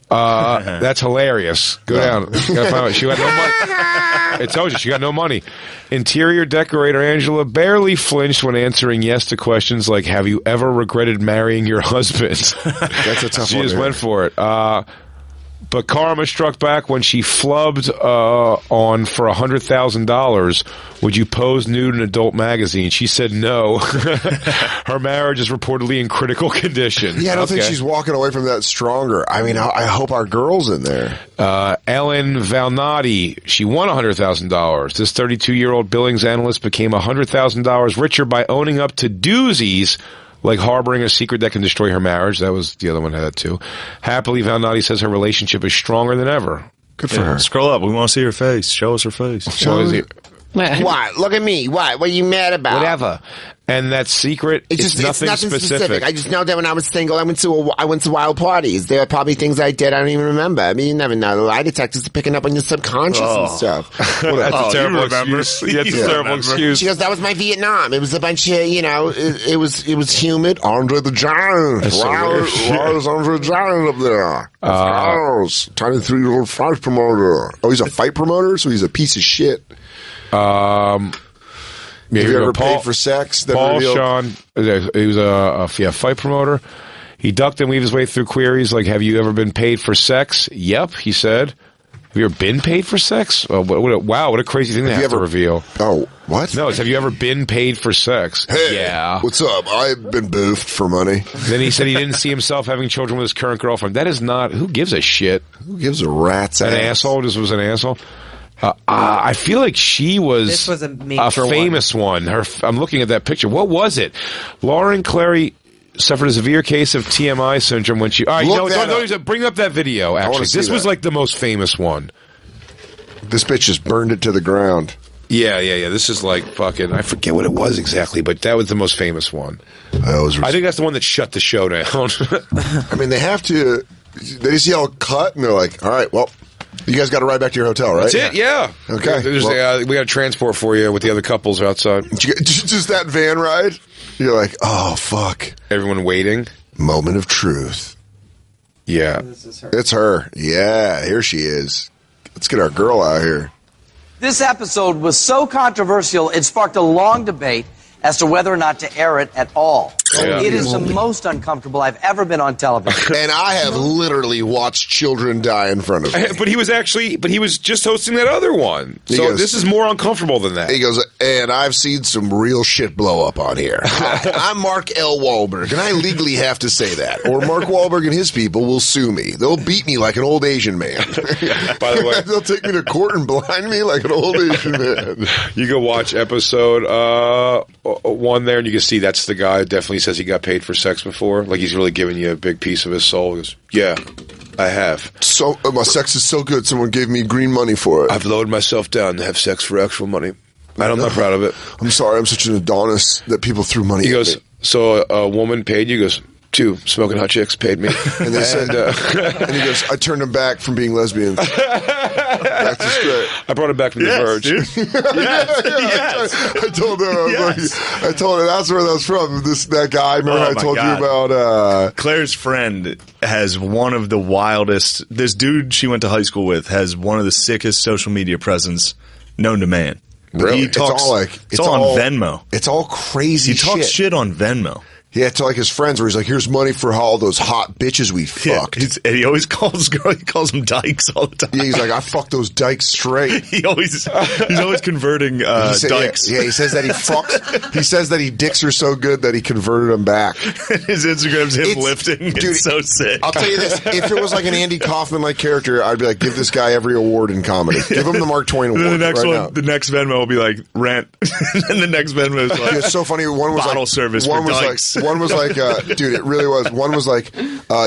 Speaker 4: That's hilarious. Go down. Gotta find out. She got no money. I told you, she got no money. Interior decorator Angela barely flinched when answering yes to questions like, have you ever regretted marrying your husband?
Speaker 3: That's a tough one.
Speaker 4: She just went for it. But karma struck back when she flubbed on for $100,000. Would you pose nude in adult magazine? She said no. Her marriage is reportedly in critical condition.
Speaker 3: Yeah, I don't think she's walking away from that stronger. I mean, I hope our girl's in there.
Speaker 4: Ellen Valnati, she won $100,000. This 32-year-old Billings analyst became $100,000 richer by owning up to doozies like harboring a secret that can destroy her marriage. That was the other one had that too. Happily, Valnati says her relationship is stronger than ever.
Speaker 3: Good for her.
Speaker 5: Scroll up. We want to see her face. Show us her face.
Speaker 2: What? Look at me. What? What are you mad about?
Speaker 4: Whatever. And that secret, it's nothing specific.
Speaker 2: I just know that when I was single, I went to wild parties. There are probably things I did I don't even remember. I mean, you never know. The lie detectors are picking up on your subconscious and stuff.
Speaker 4: That's a terrible excuse. That's a terrible excuse.
Speaker 2: She goes, that was my Vietnam. It was a bunch of, it was humid.
Speaker 3: Andre the Giant. Why is Andre the Giant up there? Tiny 3-year-old fight promoter. Oh, he's a fight promoter? So he's a piece of shit. Have you ever paid for sex?
Speaker 4: Paul Sean, he was a fight promoter. He ducked and weaved his way through queries like, have you ever been paid for sex? Yep, he said. Have you ever been paid for sex? Oh, what a crazy thing to have to reveal.
Speaker 3: Oh, what?
Speaker 4: No, it's have you ever been paid for sex?
Speaker 3: Hey,
Speaker 4: yeah.
Speaker 3: What's up? I've been boofed for money.
Speaker 4: Then he said he didn't see himself having children with his current girlfriend. That is not, who gives a shit?
Speaker 3: Who gives a rat's ass?
Speaker 4: An asshole just was an asshole. I feel like she was,
Speaker 6: this was a
Speaker 4: famous one. I'm looking at that picture. What was it? Lauren Clary suffered a severe case of TMI syndrome when she... All right, don't bring up that video, actually. This was like the most famous one.
Speaker 3: This bitch just burned it to the ground.
Speaker 4: Yeah. This is like fucking... I forget what it was exactly, but that was the most famous one. I think that's the one that shut the show down.
Speaker 3: I mean, they have to... They just yell cut, and they're like, all right, well... You guys got to ride back to your hotel, right?
Speaker 4: That's it, yeah.
Speaker 3: Okay.
Speaker 4: We got a transport for you with the other couples outside.
Speaker 3: Just that van ride? You're like, oh, fuck.
Speaker 4: Everyone waiting.
Speaker 3: Moment of truth.
Speaker 4: Yeah.
Speaker 3: It's her. Yeah, here she is. Let's get our girl out here.
Speaker 8: This episode was so controversial, it sparked a long debate as to whether or not to air it at all.
Speaker 11: It is the most uncomfortable I've ever been on television.
Speaker 3: And I have literally watched children die in front of me.
Speaker 4: But he was just hosting that other one. So this is more uncomfortable than that.
Speaker 3: He goes, and I've seen some real shit blow up on here. I'm Mark L. Wahlberg, and I legally have to say that. Or Mark Wahlberg and his people will sue me. They'll beat me like an old Asian man.
Speaker 4: By the way,
Speaker 3: they'll take me to court and blind me like an old Asian man.
Speaker 4: You go watch episode 1 there, and you can see that's the guy who definitely says he got paid for sex before. Like he's really giving you a big piece of his soul. He goes, yeah, I have.
Speaker 3: So my sex is so good, someone gave me green money for it.
Speaker 4: I've lowered myself down to have sex for actual money. And I'm not proud of it.
Speaker 3: I'm sorry, I'm such an Adonis that people threw money
Speaker 4: at me. He goes,
Speaker 3: me.
Speaker 4: So a woman paid you? He goes, 2 smoking hot chicks paid me.
Speaker 3: And they said, and he goes, I turned him back from being lesbians. Back to straight.
Speaker 4: I brought him back from the Verge.
Speaker 3: I told her, I told her that's where that was from. That guy, remember I told you about?
Speaker 5: Claire's friend has one of the wildest, this dude she went to high school with has one of the sickest social media presence known to man.
Speaker 3: Really?
Speaker 5: He talks, it's all on Venmo.
Speaker 3: It's all crazy
Speaker 5: shit. He talks shit on Venmo.
Speaker 3: Yeah, to like his friends where he's like, here's money for all those hot bitches we fucked.
Speaker 5: And he always calls them dykes all the time.
Speaker 3: Yeah, he's like, I fucked those dykes straight.
Speaker 5: He's always converting dykes.
Speaker 3: Yeah, he says that he fucks. He says that he dicks her so good that he converted them back.
Speaker 5: His Instagram's him lifting. Dude, it's so sick.
Speaker 3: I'll tell you this. If it was like an Andy Kaufman-like character, I'd be like, give this guy every award in comedy. Give him the Mark Twain Award.
Speaker 5: The next
Speaker 3: right
Speaker 5: one,
Speaker 3: now.
Speaker 5: the next Venmo will be like rent. And the next Venmo is like,
Speaker 3: it's so funny. One was
Speaker 5: bottle
Speaker 3: like,
Speaker 5: service
Speaker 3: one
Speaker 5: for
Speaker 3: was
Speaker 5: dykes.
Speaker 3: Like, one was like, dude, it really was. One was like,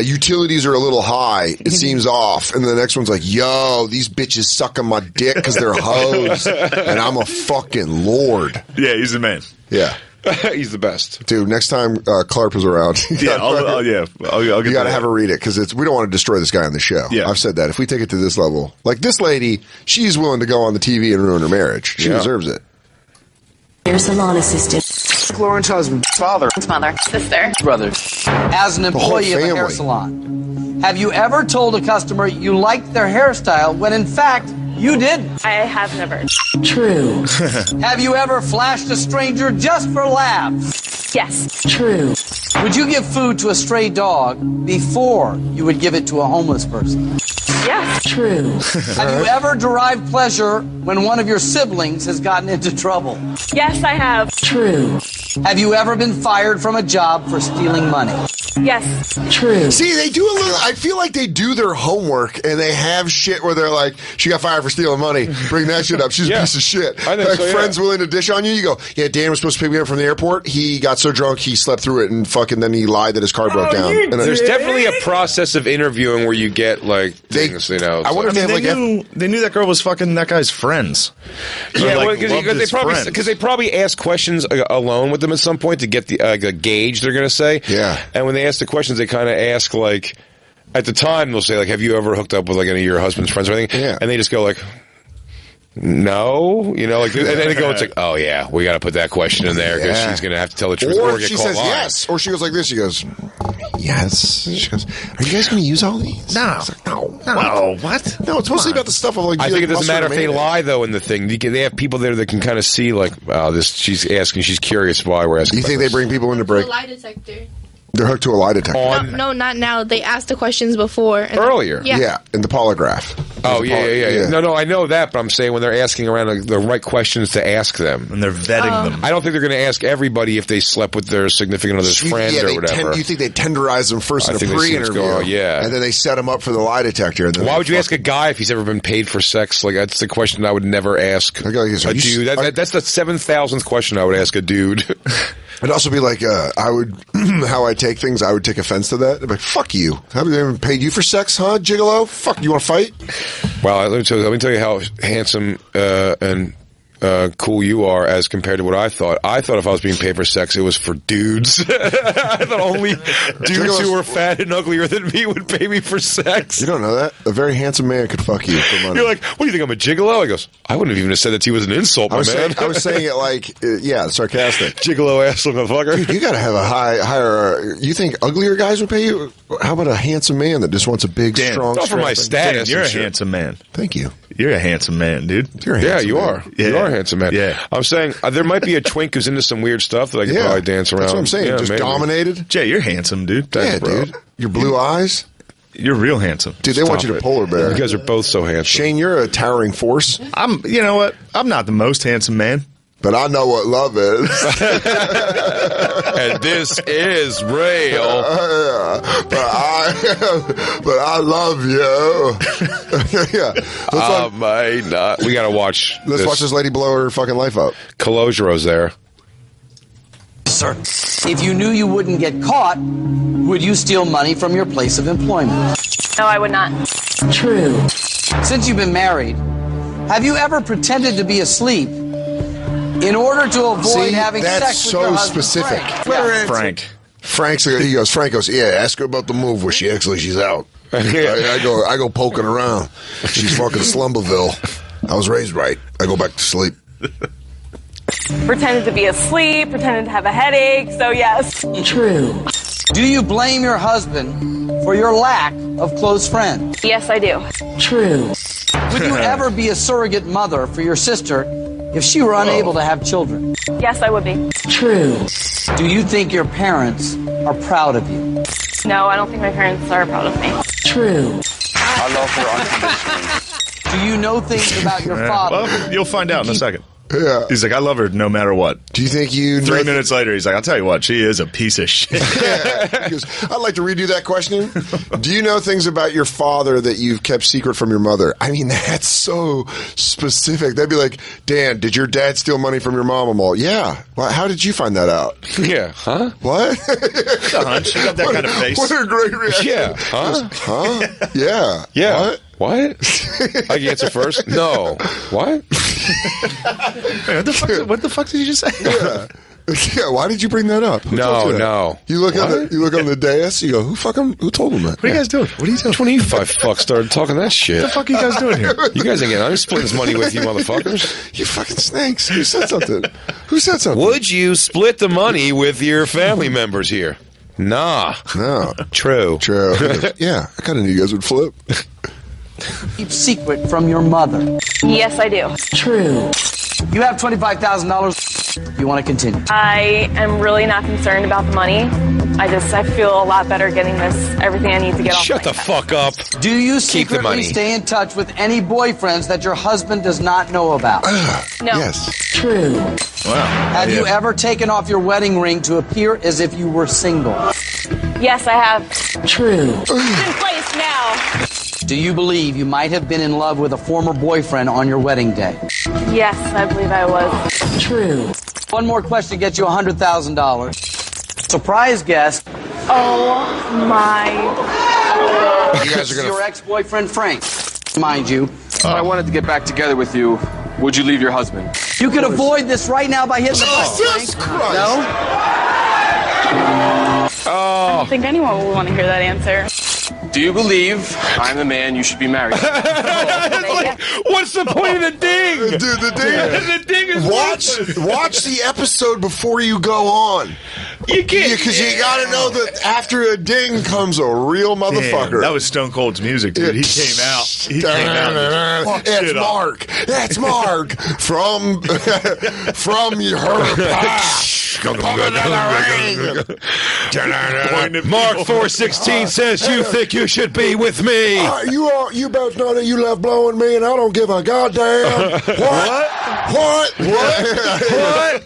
Speaker 3: utilities are a little high. It seems off. And the next one's like, yo, these bitches suck on my dick because they're hoes. And I'm a fucking lord.
Speaker 5: Yeah, he's the man.
Speaker 3: Yeah.
Speaker 4: He's the best.
Speaker 3: Dude, next time Clark was around,
Speaker 5: I'll get
Speaker 3: you got to have her read it because we don't want to destroy this guy on the show.
Speaker 5: Yeah.
Speaker 3: I've said that. If we take it to this level, like this lady, she's willing to go on the TV and ruin her marriage. She deserves it.
Speaker 1: Your salon assistant.
Speaker 11: Lauren's husband. Father.
Speaker 1: Mother. Sister.
Speaker 11: Brother. As an employee of a hair
Speaker 3: family.
Speaker 11: salon, have you ever told a customer you liked their hairstyle when in fact you didn't?
Speaker 12: I have never.
Speaker 1: True.
Speaker 11: Have you ever flashed a stranger just for laughs?
Speaker 12: Yes.
Speaker 1: True.
Speaker 11: Would you give food to a stray dog before you would give it to a homeless person?
Speaker 12: Yes.
Speaker 1: True.
Speaker 11: Have you ever derived pleasure when one of your siblings has gotten into trouble?
Speaker 12: Yes, I have.
Speaker 1: True.
Speaker 11: Have you ever been fired from a job for stealing money?
Speaker 12: Yes.
Speaker 1: True.
Speaker 3: See, they do a little. I feel like they do their homework and they have shit where they're like, she got fired for stealing money. Bring that shit up. She's a piece of shit.
Speaker 4: I think
Speaker 3: like
Speaker 4: so,
Speaker 3: friends willing to dish on you. You go, yeah, Dan was supposed to pick me up from the airport. He got so drunk he slept through it and fucking then he lied that his car broke down. And
Speaker 4: There's definitely a process of interviewing where you get like things, you know.
Speaker 3: I wonder if they have
Speaker 5: they knew that girl was fucking that guy's friends.
Speaker 4: Yeah,
Speaker 5: Because
Speaker 4: because they probably ask questions alone with them at some point to get the gauge they're going to say.
Speaker 3: Yeah.
Speaker 4: And when they ask the questions, they kind of ask like, at the time they'll say like, "Have you ever hooked up with like any of your husband's friends or anything?"
Speaker 3: Yeah.
Speaker 4: And they just go like, "No," you know, like, and then they go, "It's like, oh yeah, we got to put that question in there because she's going to have to tell the truth
Speaker 3: Or
Speaker 4: or get
Speaker 3: she
Speaker 4: caught
Speaker 3: says
Speaker 4: lying."
Speaker 3: yes. Or she goes like this. She goes, yes. She goes, are you guys going to use all these?
Speaker 5: No.
Speaker 3: Like, no.
Speaker 5: What?
Speaker 3: No, it's mostly about the stuff of like.
Speaker 4: I think it doesn't matter if they
Speaker 3: mayonnaise.
Speaker 4: lie though in the thing. They have people there that can kind of see like, wow, this she's asking, she's curious why we're asking.
Speaker 3: You think they bring people in to break?
Speaker 12: lie detector.
Speaker 3: They're hooked to a lie detector.
Speaker 12: No, not now. They asked the questions before. And
Speaker 4: Earlier.
Speaker 12: Yeah.
Speaker 3: And the polygraph.
Speaker 4: Oh,
Speaker 3: There's
Speaker 4: yeah. No, I know that, but I'm saying when they're asking around like, the right questions to ask them.
Speaker 5: And they're vetting them.
Speaker 4: I don't think they're going to ask everybody if they slept with their significant other's friend or whatever.
Speaker 3: You think they tenderize them first in a
Speaker 4: think they see what's
Speaker 3: pre-interview?
Speaker 4: going on, yeah.
Speaker 3: And then they set them up for the lie detector. And then
Speaker 4: Why would you ask a guy if he's ever been paid for sex? Like, that's the question I would never ask a dude. That's the 7,000th question I would ask a dude.
Speaker 3: It'd also be like, I would, how I take things, I would take offense to that. I'd be like, fuck you. Haven't they even paid you for sex, huh, gigolo? Fuck, you want to fight?
Speaker 4: Well, let me tell you how handsome and cool you are as compared to what I thought. I thought if I was being paid for sex, it was for dudes. I thought only dudes who were fat and uglier than me would pay me for sex.
Speaker 3: You don't know that. A very handsome man could fuck you for money.
Speaker 4: You're like, what do you think, I'm a gigolo? He goes, I wouldn't have even said that to you as an insult, my man.
Speaker 3: I was saying it like, sarcastic.
Speaker 4: Gigolo asshole motherfucker.
Speaker 3: Dude, you got to have a higher. You think uglier guys would pay you? How about a handsome man that just wants a big, strong?
Speaker 4: Not for my status.
Speaker 5: Dan, you're a handsome man.
Speaker 3: Thank you.
Speaker 5: You're a handsome man, dude.
Speaker 3: You're a handsome
Speaker 4: you
Speaker 3: man.
Speaker 4: are. You are a handsome man.
Speaker 5: Yeah.
Speaker 4: I'm saying there might be a twink who's into some weird stuff that I could probably dance around.
Speaker 3: That's what I'm saying.
Speaker 4: Yeah,
Speaker 3: Just
Speaker 4: maybe.
Speaker 3: dominated.
Speaker 5: Jay, you're handsome, dude.
Speaker 3: Yeah,
Speaker 4: bro.
Speaker 3: dude. Your blue eyes.
Speaker 5: You're real handsome.
Speaker 3: Dude, they want you to polar bear.
Speaker 4: You guys are both so handsome.
Speaker 3: Shane, you're a towering force.
Speaker 5: You know what? I'm not the most handsome man.
Speaker 3: But I know what love is.
Speaker 4: And this is real.
Speaker 3: But I love you. Yeah.
Speaker 4: Might not. We gotta watch.
Speaker 3: Let's watch this lady blow her fucking life up.
Speaker 4: Calogero's there.
Speaker 11: Sir, if you knew you wouldn't get caught, would you steal money from your place of employment?
Speaker 12: No, I would not.
Speaker 9: True.
Speaker 11: Since you've been married, have you ever pretended to be asleep in order to avoid having
Speaker 3: that's
Speaker 11: sex with your
Speaker 3: so
Speaker 11: husband,
Speaker 3: specific.
Speaker 11: Frank?
Speaker 5: Frank.
Speaker 3: Frank goes, yeah, ask her about the move where she acts like she's out. I go poking around. She's fucking Slumberville. I was raised right. I go back to sleep.
Speaker 12: Pretended to be asleep, pretended to have a headache, so yes.
Speaker 9: True.
Speaker 11: Do you blame your husband for your lack of close friends?
Speaker 12: Yes, I do.
Speaker 9: True.
Speaker 11: Would you ever be a surrogate mother for your sister if she were unable to have children?
Speaker 12: Yes, I would be.
Speaker 9: True.
Speaker 11: Do you think your parents are proud of you?
Speaker 12: No, I don't think my parents are proud of me.
Speaker 9: True.
Speaker 11: I love her unconditionally. Do you know things about your father?
Speaker 5: Well, you'll find out in a second.
Speaker 3: Yeah.
Speaker 5: He's like, I love her no matter what.
Speaker 3: Do you think you
Speaker 5: 3 minutes later, he's like, I'll tell you what, she is a piece of shit.
Speaker 3: He goes, I'd like to redo that question. Do you know things about your father that you've kept secret from your mother? I mean, that's so specific. They'd be like, Dan, did your dad steal money from your mom? I'm all, yeah. Well, how did you find that out?
Speaker 4: Yeah. Huh?
Speaker 3: What?
Speaker 5: Hunch. You got that kind of face.
Speaker 3: What a great reaction.
Speaker 4: Yeah. Huh?
Speaker 3: Huh? Yeah.
Speaker 4: Yeah.
Speaker 3: What?
Speaker 4: I can answer first. No. What?
Speaker 5: What the fuck did you just say?
Speaker 3: Yeah. Yeah, why did you bring that up? Who told you that?
Speaker 4: No.
Speaker 3: You look on the dais, you go, who told him that?
Speaker 5: What are you guys doing? What are you doing?
Speaker 4: Which one of you five fucks started talking that shit?
Speaker 5: What the fuck are you guys doing here?
Speaker 4: You guys ain't getting. I'm splitting this money with you, motherfuckers.
Speaker 3: You fucking snakes. Who said something? Who said something?
Speaker 4: Would you split the money with your family members here? Nah.
Speaker 3: No.
Speaker 4: True.
Speaker 3: Yeah, I kind of knew you guys would flip.
Speaker 11: Keep secret from your mother.
Speaker 12: Yes, I do.
Speaker 9: True.
Speaker 11: You have $25,000. You want to continue?
Speaker 12: I am really not concerned about the money. I feel a lot better getting everything I need to get off.
Speaker 4: Shut the fuck up.
Speaker 11: Do you
Speaker 4: Keep the
Speaker 11: secretly
Speaker 4: money.
Speaker 11: stay in touch with any boyfriends that your husband does not know about?
Speaker 12: No.
Speaker 3: Yes.
Speaker 9: True.
Speaker 5: Wow.
Speaker 11: Have you ever taken off your wedding ring to appear as if you were single?
Speaker 12: Yes, I have.
Speaker 9: True.
Speaker 12: It's in place now.
Speaker 11: Do you believe you might have been in love with a former boyfriend on your wedding day?
Speaker 12: Yes, I believe I was.
Speaker 9: True.
Speaker 11: One more question gets you $100,000. Surprise guest.
Speaker 12: Oh my.
Speaker 11: You guys are gonna... Your ex-boyfriend Frank. Mind you.
Speaker 13: If I wanted to get back together with you, would you leave your husband?
Speaker 11: You could avoid this right now by hitting the button.
Speaker 3: Jesus Christ.
Speaker 11: No?
Speaker 12: I don't think anyone would want to hear that answer.
Speaker 13: Do you believe I'm the man you should be married to?
Speaker 4: Like, what's the point of the ding?
Speaker 3: Dude, the ding.
Speaker 4: The ding is
Speaker 3: Watch the episode before you go on.
Speaker 4: You can't.
Speaker 3: Because you got to know that after a ding comes a real motherfucker.
Speaker 5: Damn, that was Stone Cold's music, dude. He came out. He came out. And fucked
Speaker 3: That's
Speaker 5: shit up.
Speaker 3: Mark. That's Mark from her past.
Speaker 4: Mark 416 says you think you should be with me.
Speaker 3: You both know that you love blowing me, and I don't give a goddamn. What?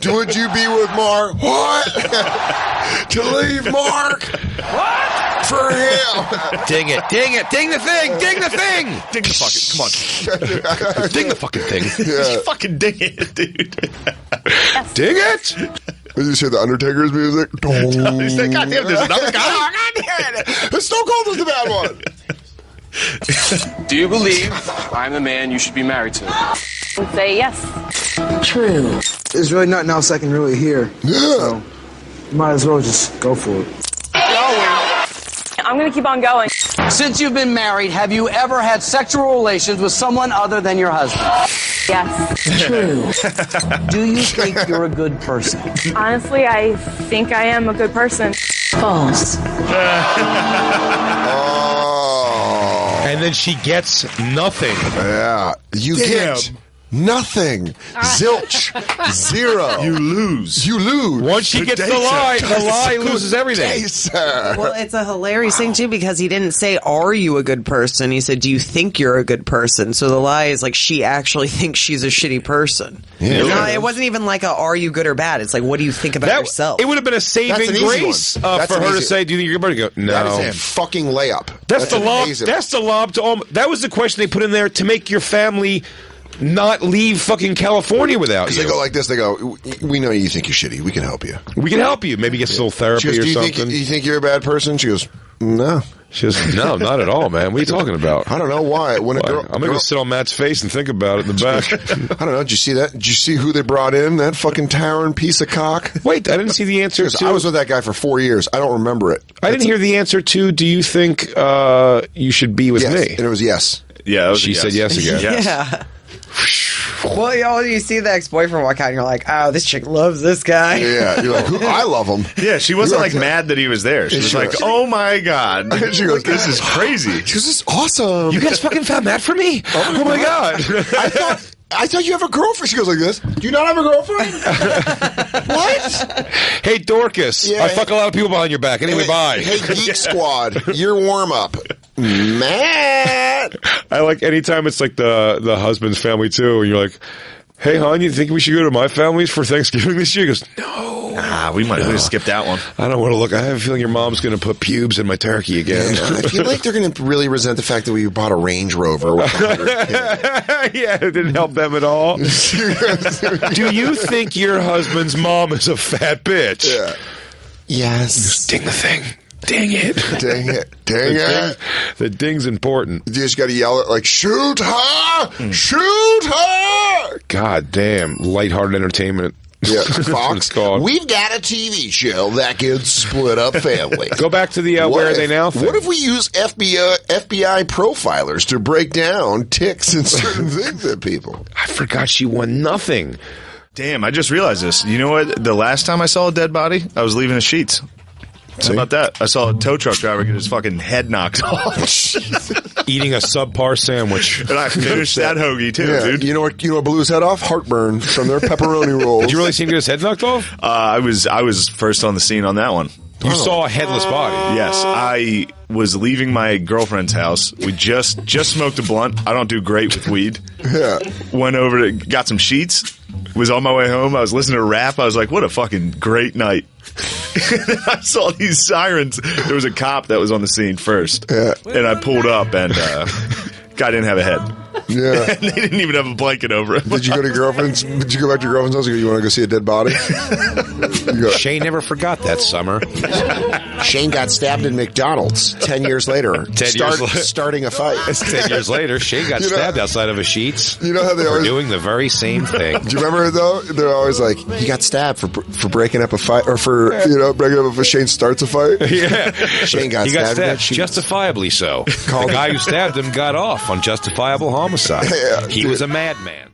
Speaker 3: Would you be with Mark? What? To leave Mark? What? For him?
Speaker 4: Ding it! Ding it! Ding the thing! Ding the thing!
Speaker 5: Ding the fucking. Come on.
Speaker 4: Ding the fucking thing!
Speaker 3: Yeah.
Speaker 5: Fucking ding it, dude.
Speaker 4: Ding it!
Speaker 3: Did you hear the Undertaker's music?
Speaker 5: He's like, God damn, there's another guy.
Speaker 3: It's Stone Cold was the bad one.
Speaker 13: Do you believe I'm the man you should be married to?
Speaker 12: I would say yes.
Speaker 9: True.
Speaker 14: There's really nothing else I can really hear.
Speaker 3: Yeah.
Speaker 14: So, you might as well just go for it.
Speaker 12: I'm going to keep on going.
Speaker 11: Since you've been married, have you ever had sexual relations with someone other than your husband?
Speaker 12: Yes.
Speaker 9: True.
Speaker 11: Do you think you're a good person?
Speaker 12: Honestly, I think I am a good person.
Speaker 9: False.
Speaker 3: Oh.
Speaker 4: And then she gets nothing.
Speaker 3: Yeah. You get nothing. Zilch. Zero.
Speaker 5: You lose.
Speaker 4: Once she gets the lie loses everything.
Speaker 6: Well, it's a hilarious thing, too, because he didn't say, are you a good person? He said, do you think you're a good person? So the lie is like, she actually thinks she's a shitty person. Yeah. It wasn't even like are you good or bad? It's like, what do you think about yourself?
Speaker 4: It would have been a saving grace for her to say, do you think you're going to go? No.
Speaker 3: That is a fucking layup.
Speaker 4: That's the lob. That's the lob to all. That was the question they put in there to make your family not leave fucking California without you.
Speaker 3: They go like this. They go, we know you think you're shitty. We can help you.
Speaker 4: We can help you. Maybe get a little therapy
Speaker 3: goes,
Speaker 4: or something.
Speaker 3: You think you're a bad person? She goes, no.
Speaker 4: She goes, no, not at all, man. What are you talking about?
Speaker 3: I don't know why. When a girl,
Speaker 4: I'm going to sit on Matt's face and think about it in the back.
Speaker 3: I don't know. Did you see that? Did you see who they brought in? That fucking towering piece of cock?
Speaker 4: Wait, I didn't see the answer to...
Speaker 3: I was with that guy for 4 years. I don't remember it.
Speaker 4: I didn't hear the answer to, do you think you should be with me?
Speaker 3: And it was yes.
Speaker 5: Yeah,
Speaker 4: she said yes again.
Speaker 5: Yes.
Speaker 6: Yeah. Well, you see the ex-boyfriend walk out and you're like, oh, this chick loves this guy.
Speaker 3: Yeah, you're like, I love him.
Speaker 5: Yeah, she wasn't like mad that he was there. She was like, oh my God.
Speaker 3: She goes,
Speaker 5: this is crazy.
Speaker 3: She goes, this is awesome.
Speaker 4: You guys fucking found that for me? Oh my God.
Speaker 3: I thought you have a girlfriend. She goes like this. Do you not have a girlfriend? What?
Speaker 4: Hey, Dorcas. I fuck a lot of people behind your back. Anyway, bye.
Speaker 3: Hey, Geek Squad. Your warm-up. Matt.
Speaker 4: I like anytime it's like the husband's family too, and you're like, hey, hon, you think we should go to my family's for Thanksgiving this year? He goes, no.
Speaker 5: We might have skipped that one.
Speaker 4: I don't want to look. I have a feeling your mom's going to put pubes in my turkey again.
Speaker 3: I feel like they're going to really resent the fact that we bought a Range Rover.
Speaker 4: Yeah, it didn't help them at all. Do you think your husband's mom is a fat bitch?
Speaker 3: Yeah. Yes.
Speaker 4: Ding the thing. Dang it.
Speaker 3: Dang it. Dang it.
Speaker 4: The ding's important.
Speaker 3: You just got to yell it like, shoot her! Shoot her!
Speaker 4: God damn. Lighthearted entertainment.
Speaker 3: Yeah,
Speaker 4: That's what
Speaker 3: Fox.
Speaker 4: it's called.
Speaker 3: We've got a TV show that can split up families.
Speaker 4: Go back to the where are they now thing.
Speaker 3: What if we use FBI profilers to break down tics and certain things at people?
Speaker 4: I forgot she won nothing.
Speaker 5: Damn, I just realized this. You know what? The last time I saw a dead body, I was leaving the sheets. How about that? I saw a tow truck driver get his fucking head knocked off.
Speaker 4: Eating a subpar sandwich.
Speaker 5: And I finished that hoagie too, dude.
Speaker 3: You know what blew his head off? Heartburn from their pepperoni rolls.
Speaker 4: Did you really see him get his head knocked off?
Speaker 5: I was first on the scene on that one.
Speaker 4: You saw a headless body.
Speaker 5: Yes, I was leaving my girlfriend's house. We just smoked a blunt. I don't do great with weed.
Speaker 3: Yeah.
Speaker 5: Went over to got some sheets. Was on my way home. I was listening to rap. I was like, what a fucking great night. I saw these sirens. There was a cop that was on the scene first.
Speaker 3: Yeah.
Speaker 5: And I pulled up and guy didn't have a head.
Speaker 3: Yeah.
Speaker 5: And they didn't even have a blanket over it.
Speaker 3: Did you go to your girlfriend's? Did you go back to your girlfriend's house? You want to go see a dead body?
Speaker 4: Shane never forgot that summer.
Speaker 3: Shane got stabbed in McDonald's 10 years later. Starting a fight.
Speaker 4: 10 years later, Shane got stabbed outside of a Sheetz.
Speaker 3: You know how they always
Speaker 4: doing the very same thing.
Speaker 3: Do you remember though? They're always like, he got stabbed for breaking up a fight, or for breaking up if Shane starts a fight.
Speaker 4: Yeah,
Speaker 3: Shane got stabbed
Speaker 4: justifiably so. The guy who stabbed him got off on justifiable homicide.
Speaker 3: Yeah,
Speaker 4: he was a madman.